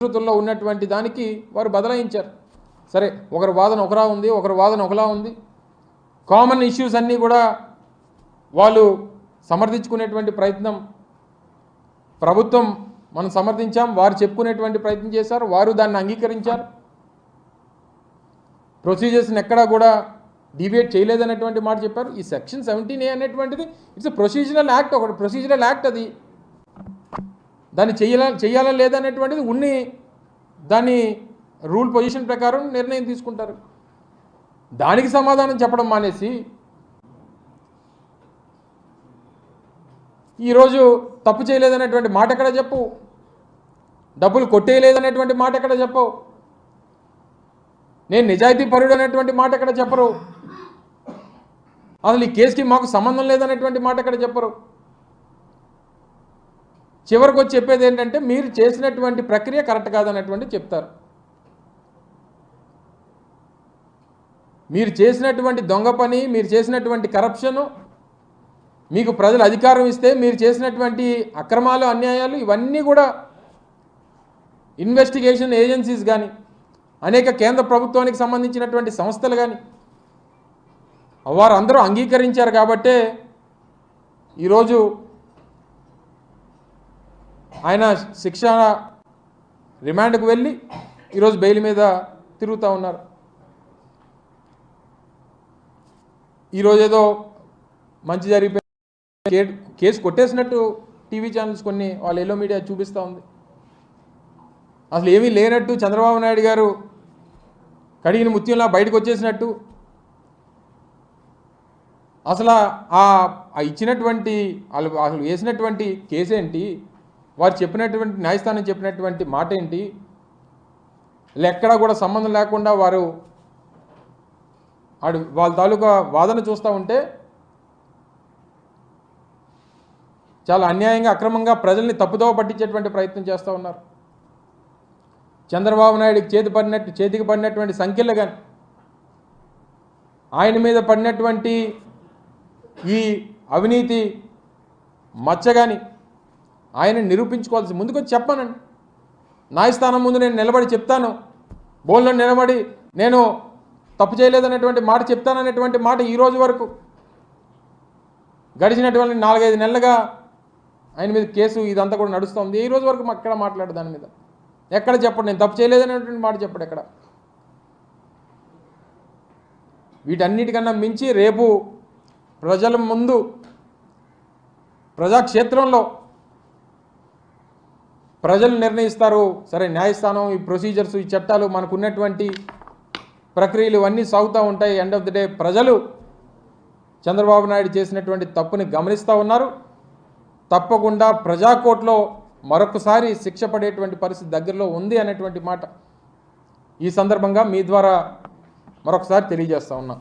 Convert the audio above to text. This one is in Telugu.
పరిస్థితుల్లో ఉన్నటువంటి దానికి వారు బదలాయించారు. సరే, ఒకరి వాదన ఒకలా ఉంది, ఒకరి వాదన ఒకలా ఉంది. కామన్ ఇష్యూస్ అన్నీ కూడా వాళ్ళు సమర్థించుకునేటువంటి ప్రయత్నం ప్రభుత్వం మనం సమర్థించాం, వారు చెప్పుకునేటువంటి ప్రయత్నం చేశారు, వారు దాన్ని అంగీకరించారు. ప్రొసీజర్స్ని ఎక్కడా కూడా డిబేట్ చేయలేదనేటువంటి మాట చెప్పారు. ఈ సెక్షన్ 17A అనేటువంటిది ఇట్స్ ప్రొసీజరల్ యాక్ట్, ఒకటి ప్రొసీజరల్ యాక్ట్. అది దాన్ని చేయాలా లేదనేటువంటిది ఉన్ని దాని రూల్ పొజిషన్ ప్రకారం నిర్ణయం తీసుకుంటారు. దానికి సమాధానం చెప్పడం మానేసి ఈరోజు తప్పు చేయలేదనేటువంటి మాట ఎక్కడ చెప్పు, డబ్బులు కొట్టేయలేదనేటువంటి మాట ఎక్కడ చెప్పవు, నేను నిజాయితీ పరుడు అనేటువంటి మాట ఎక్కడ చెప్పరు, అసలు ఈ కేసుకి మాకు సంబంధం లేదనేటువంటి మాట ఎక్కడ చెప్పరు. చివరికి వచ్చి చెప్పేది ఏంటంటే మీరు చేసినటువంటి ప్రక్రియ కరెక్ట్ కాదనేటువంటి చెప్తారు. మీరు చేసినటువంటి దొంగ పని, మీరు చేసినటువంటి కరప్షను, మీకు ప్రజలు అధికారం ఇస్తే మీరు చేసినటువంటి అక్రమాలు, అన్యాయాలు ఇవన్నీ కూడా ఇన్వెస్టిగేషన్ ఏజెన్సీస్ కానీ, అనేక కేంద్ర ప్రభుత్వానికి సంబంధించినటువంటి సంస్థలు కానీ వారందరూ అంగీకరించారు. కాబట్టే ఈరోజు ఆయన శిక్ష రిమాండ్కు వెళ్ళి ఈరోజు బెయిల్ మీద తిరుగుతూ ఉన్నారు. ఈరోజు ఏదో మంచి జరిగిపోయి కేసు కొట్టేసినట్టు టీవీ ఛానల్స్ కొన్ని వాళ్ళ ఎల్లో మీడియా చూపిస్తూ ఉంది. అసలు ఏమీ లేనట్టు చంద్రబాబు నాయుడు గారు కడిగిన ముత్యంలా బయటకు వచ్చేసినట్టు, అసలు ఇచ్చినటువంటి అసలు వేసినటువంటి కేసు ఏంటి, వారు చెప్పినటువంటి న్యాయస్థానం చెప్పినటువంటి మాట ఏంటి, ఎక్కడా కూడా సంబంధం లేకుండా వారు వాళ్ళ తాలూకా వాదన చూస్తూ ఉంటే చాలా అన్యాయంగా, అక్రమంగా ప్రజల్ని తప్పుదోవ పట్టించేటువంటి ప్రయత్నం చేస్తూ ఉన్నారు. చంద్రబాబు నాయుడికి చేతికి పడినటువంటి సంఖ్యలు కానీ, ఆయన మీద పడినటువంటి ఈ అవినీతి మచ్చ కానీ ఆయన నిరూపించుకోవాల్సి ముందుకొచ్చి చెప్పానండి. న్యాయస్థానం ముందు నేను నిలబడి చెప్తాను, బోన్లో నిలబడి నేను తప్పు చేయలేదనేటువంటి మాట చెప్తాననేటువంటి మాట ఈ రోజు వరకు గడిచినటువంటి 4-5 నెలలుగా ఆయన మీద కేసు ఇదంతా కూడా నడుస్తుంది. ఈ రోజు వరకు ఎక్కడ మాట్లాడు దాని మీద, ఎక్కడ చెప్పడు నేను తప్పు చేయలేదనేటువంటి మాట చెప్పడు ఎక్కడ. వీటన్నిటికన్నా మించి రేపు ప్రజల ముందు ప్రజాక్షేత్రంలో ప్రజలు నిర్ణయిస్తారు. సరే, న్యాయస్థానం ఈ ప్రొసీజర్స్, ఈ చట్టాలు, మనకున్నటువంటి ప్రక్రియలు ఇవన్నీ సాగుతూ ఉంటాయి. ఎండ్ ఆఫ్ ది డే ప్రజలు చంద్రబాబు నాయుడు చేసినటువంటి తప్పుని గమనిస్తూ ఉన్నారు. తప్పకుండా ప్రజాకోర్టులో మరొకసారి శిక్ష పడేటువంటి పరిస్థితి దగ్గరలో ఉంది అనేటువంటి మాట ఈ సందర్భంగా మీ ద్వారా మరొకసారి తెలియజేస్తా ఉన్నా.